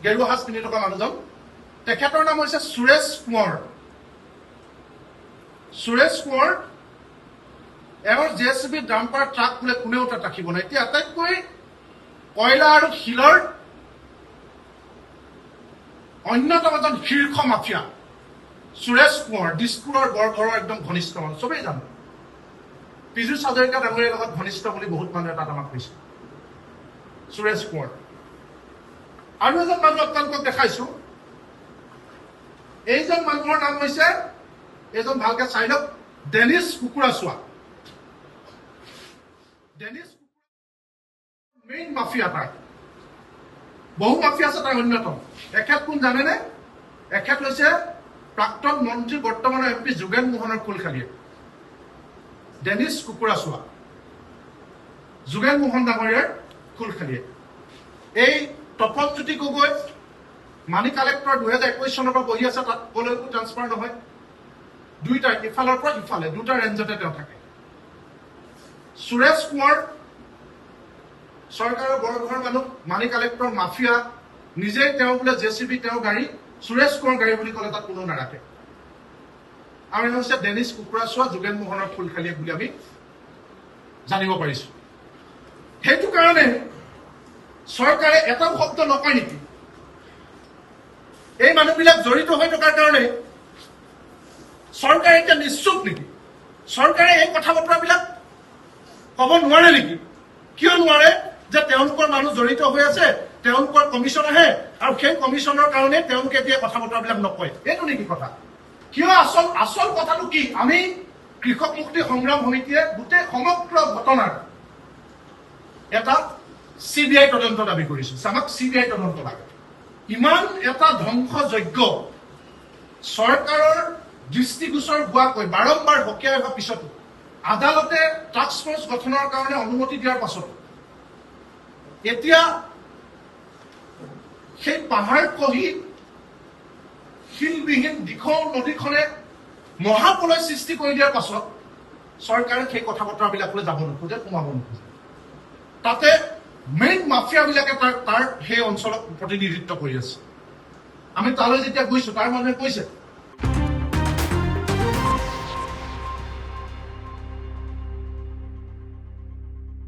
গেৰুৱা সাজ পিন্ধি থকা মানুহজন, তেখেতৰ নাম হৈছে সুৰেশ কোঁৱৰ। সুৰেশ কোঁৱৰ এওঁৰ JCB ডাম্পাৰ ট্ৰাক বোলে কোনেও তাত ৰাখিব নাই। এতিয়া আটাইতকৈ কয়লা আৰু শিলৰ অন্যতম এজন শীৰ্ষ মাফিয়া সুৰেশ কোঁৱৰ, দিছপুৰৰ বৰঘৰৰ একদম ঘনিষ্ঠ মানুহ, চবেই জানো। পীযুষ হাজৰিকা ডাঙৰীয়াৰ লগত ঘনিষ্ঠ বুলি বহুত মানুহে তাত আমাক কৈছে। সুৰেশ কোঁৱৰ আৰু এজন মানুহ আপোনালোকক দেখাইছো। এইজন মানুহৰ নাম হৈছে, এইজন ভালকে চাই লওক, Danish Kukurachowa. Danish main mafia তাৰ, বহু মাফিয়া আছে, তাৰ অন্যতম। এখেত কোন জানেনে? এখেত হৈছে প্ৰাক্তন মন্ত্ৰী, বৰ্তমানৰ MP যোগেন মোহনৰ খুলখালিয়ে। ডেনিছ কুকুৰাচোৱা, যোগেন মোহন ডাঙৰীয়াৰ খুলখালিয়ে। এই তপনজ্যোতি গগৈ মানি কালেক্টৰ 2021 চনৰ পৰা বহি আছে, তাত কলৈকো ট্ৰান্সফাৰ নহয়। দুইটা ইফালৰ পৰা ইফালে দুটা ৰেঞ্জতে তেওঁ থাকে। সুৰেশ কোঁৱৰ চৰকাৰৰ বৰঘৰৰ মানুহ, মানি কালেক্টৰ মাফিয়া, নিজেই তেওঁ বোলে JCB তেওঁৰ গাড়ী, সুৰেশ কোঁৱৰ গাড়ী বুলি ক'লে তাত কোনো নাৰাখে। আৰু এওঁ হৈছে ডেনিছ কুকুৰাচোৱা, যোগেন মোহনৰ খুলখালিয়ে বুলি আমি জানিব পাৰিছো। সেইটো কাৰণে চৰকাৰে এটাও শব্দ নকয় নেকি? এই মানুহবিলাক জড়িত হৈ থকাৰ কাৰণে চৰকাৰে এতিয়া নিশ্চুপ নেকি? চৰকাৰে এই কথা বতৰাবিলাক ক'ব নোৱাৰে নেকি? কিয় নোৱাৰে? যে তেওঁলোকৰ মানুহ জড়িত হৈ আছে, তেওঁলোকৰ কমিশ্যন আহে, আৰু সেই কমিশ্যনৰ কাৰণে তেওঁলোকে এতিয়া কথা বতৰাবিলাক নকয়, এইটো নেকি কথা? কিয়? আচল কথাটো কি? আমি কৃষক মুক্তি সংগ্ৰাম সমিতিয়ে গোটেই সমগ্ৰ ঘটনাৰ এটা CBI তদন্ত দাবী কৰিছো। আমাক CBI তদন্ত লাগে। ইমান এটা ধ্বংসযজ্ঞ চৰকাৰৰ দৃষ্টিগোচৰ হোৱাকৈ বাৰম্বাৰ সকীয়াই হোৱাৰ পিছতো, আদালতে টাস্ক ফৰ্চ গঠনৰ কাৰণে অনুমতি দিয়াৰ পাছতো এতিয়া সেই পাহাৰ খহি শিলবিহীন দীঘল নদীখনে মহাপ্ৰলয় সৃষ্টি কৰি দিয়াৰ পাছত চৰকাৰে সেই কথা বতৰাবিলাকলৈ যাব নোখোজে, সোমাব নোখোজে। তাতে মেইন মাফিয়াবিলাকে তাৰ সেই অঞ্চলক প্ৰতিনিধিত্ব কৰি আছে। আমি তালৈ যেতিয়া গৈছো, তাৰ মানুহে কৈছে